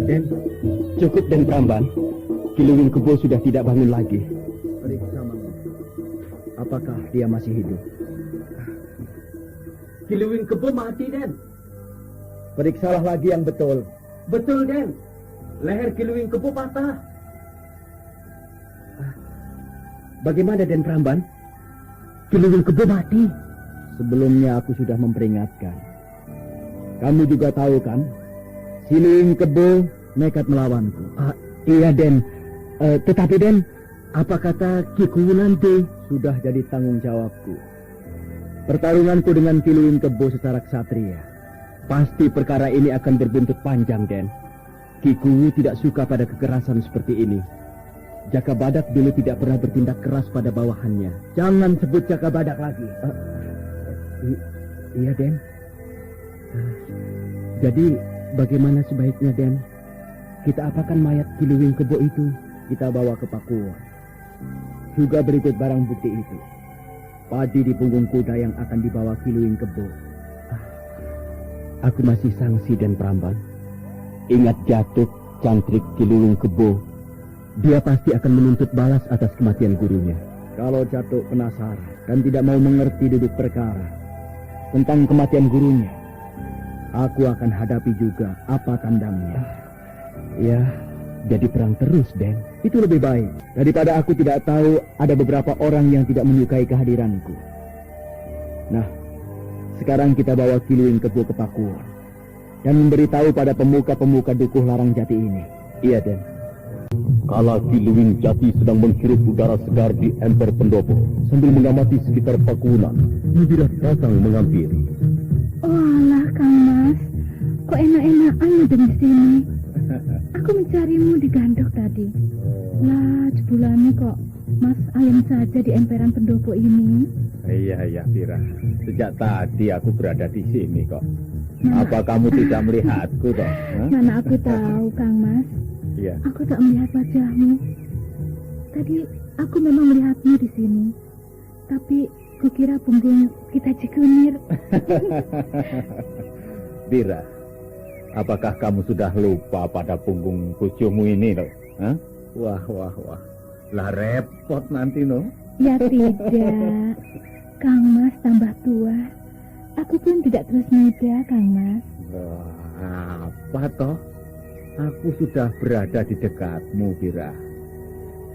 Den, cukup Den Pramban. Kiluing Kebo sudah tidak bangun lagi. Periksa, Mang. Apakah dia masih hidup? Kiluing Kebo mati, Den. Periksalah lagi yang betul. Betul, Den. Leher Kiluing Kebo patah. Bagaimana Den Pramban? Kiluing Kebo mati. Sebelumnya aku sudah memperingatkan. Kamu juga tahu kan? Kiluing Kebo nekat melawanku. Iya Den. Tetapi Den, apa kata Kiku nanti? Sudah jadi tanggung jawabku. Pertarunganku dengan Kiluing Kebo secara ksatria. Pasti perkara ini akan berbuntut panjang, Den. Kiku tidak suka pada kekerasan seperti ini. Jaka Badak dulu tidak pernah bertindak keras pada bawahannya. Jangan sebut Jaka Badak lagi. Iya, Den. Jadi, bagaimana sebaiknya, Den? Kita apakan mayat Kiluing Kebo itu? Kita bawa ke Pakuan. Juga berikut barang bukti itu. Padi di punggung kuda yang akan dibawa Kiluing Kebo. Aku masih sangsi Den Pramban. Ingat Jatuk, cantrik Kiluing Kebo. Dia pasti akan menuntut balas atas kematian gurunya. Kalau Jatuk penasaran dan tidak mau mengerti duduk perkara tentang kematian gurunya, aku akan hadapi juga apa tandangnya. Ya, jadi perang terus, Den. Itu lebih baik daripada aku tidak tahu ada beberapa orang yang tidak menyukai kehadiranku. Nah, sekarang kita bawa Kiluing Kebo ke Pakuan dan memberitahu pada pemuka-pemuka dukuh Larang Jati ini. Iya, Den. Kala Kiluing Jati sedang menghirup udara segar di emper pendopo sambil mengamati sekitar Pakunan, Lubira datang menghampiri. Oh alah, Kang Mas. Kok enak-enakan di sini? Aku mencarimu di Gandok tadi. Lah, jebulannya kok Mas ayam saja di emperan pendopo ini. Iya, Fira. Sejak tadi aku berada di sini kok. Apa kamu tidak melihatku toh? Mana aku tahu, Kang Mas. Iya. Aku tak melihat wajahmu. Tadi aku memang melihatmu di sini. Tapi kukira punggung kita cikunir. Fira, apakah kamu sudah lupa pada punggung bojomu ini loh? Hah? Wah. Lah repot nanti loh. Ya tidak. Kang Mas tambah tua. Aku pun tidak terus muda, Kang Mas. Apa toh? Aku sudah berada di dekatmu, Bira.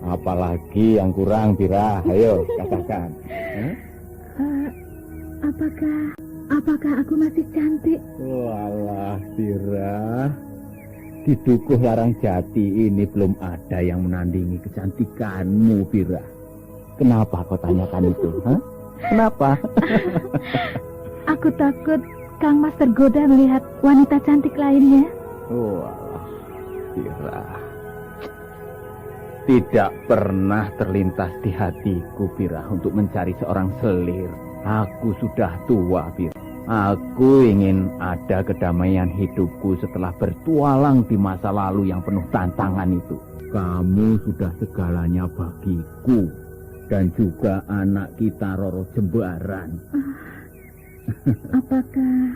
Apalagi yang kurang, Bira? Ayo, katakan. Apakah aku masih cantik? Walah, Bira. Di Dukuh Larang Jati ini belum ada yang menandingi kecantikanmu, Bira. Kenapa kau tanyakan itu? Hah? Kenapa? Aku takut Kang Mas tergoda melihat wanita cantik lainnya. Walah, Bira. Tidak pernah terlintas di hatiku, Bira, untuk mencari seorang selir. Aku sudah tua, Bira. Aku ingin ada kedamaian hidupku setelah bertualang di masa lalu yang penuh tantangan itu. Kamu sudah segalanya bagiku. Dan juga anak kita Roro Jembaran. Apakah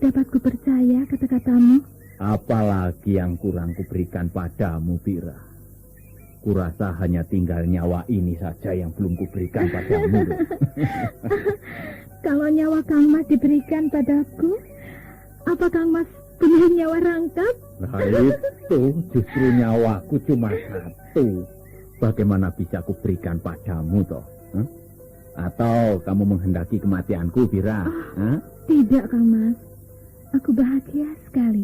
dapat kupercaya kata-katamu? Apalagi yang kurang kuberikan padamu, Bira. Kurasa hanya tinggal nyawa ini saja yang belum kuberikan padamu. Kalau nyawa Kang Mas diberikan padaku, apa Kang Mas punya nyawa rangkap? Nah itu justru nyawaku cuma satu. Bagaimana bisa kuberikan padamu toh? Huh? Atau kamu menghendaki kematianku, Bira? Tidak, Kang Mas. Aku bahagia sekali.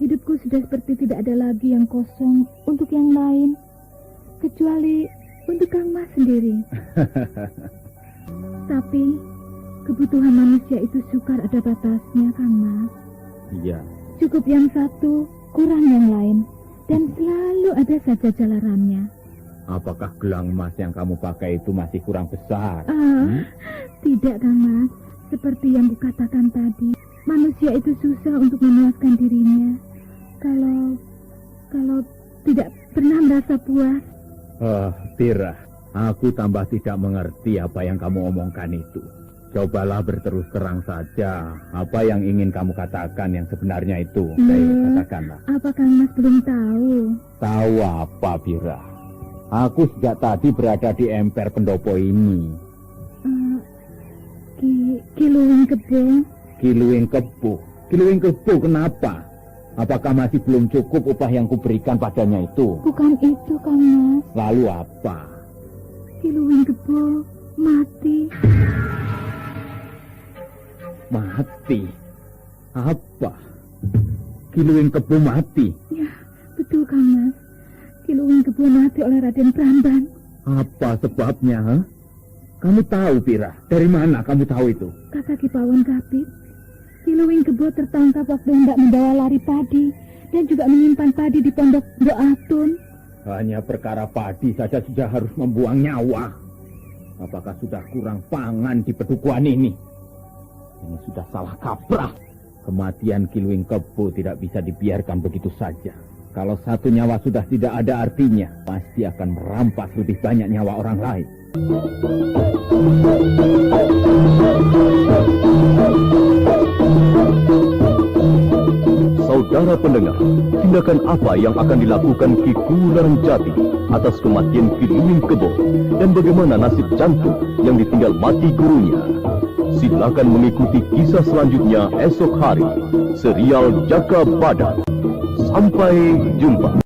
Hidupku sudah seperti tidak ada lagi yang kosong untuk yang lain, kecuali untuk Kang Mas sendiri. Tapi kebutuhan manusia itu sukar ada batasnya, Kang Mas. Iya. Cukup yang satu, kurang yang lain, dan selalu ada saja jalarannya. Apakah gelang emas yang kamu pakai itu masih kurang besar? Tidak, Kang Mas. Seperti yang kukatakan tadi, manusia itu susah untuk memuaskan dirinya. Kalau tidak pernah merasa puas. Bira, aku tambah tidak mengerti apa yang kamu omongkan itu. Cobalah berterus terang saja. Apa yang ingin kamu katakan yang sebenarnya itu? Katakanlah. Apa Kang Mas belum tahu? Tahu apa, Bira? Aku sejak tadi berada di emper pendopo ini. Kiluwing Kebo. Kiluwing Kebo? Kiluwing Kebo kenapa? Apakah masih belum cukup upah yang kuberikan padanya itu? Bukan itu, Kang Mas. Lalu apa? Kiluwing Kebo mati. Mati? Apa? Kiluwing Kebo mati? Ya, betul, Kang Mas. Kiluwing Kebo mati oleh Raden Pramban. Apa sebabnya, ha? Kamu tahu, Bira? Dari mana kamu tahu itu? Kata Kipawon Kapit, Kiluwing Kebo tertangkap waktu hendak membawa lari padi dan juga menyimpan padi di pondok Mbok Atun. Hanya perkara padi saja sudah harus membuang nyawa. Apakah sudah kurang pangan di pedukuhan ini? Ini sudah salah kaprah. Kematian Kiluwing Kebo tidak bisa dibiarkan begitu saja. Kalau satu nyawa sudah tidak ada artinya, pasti akan merampas lebih banyak nyawa orang lain. Saudara pendengar, tindakan apa yang akan dilakukan Ki Guru Larang Jati atas kematian Kiluwing Kebo dan bagaimana nasib Jantung yang ditinggal mati gurunya? Silakan mengikuti kisah selanjutnya esok hari. Serial Jaka Badak. Sampai jumpa.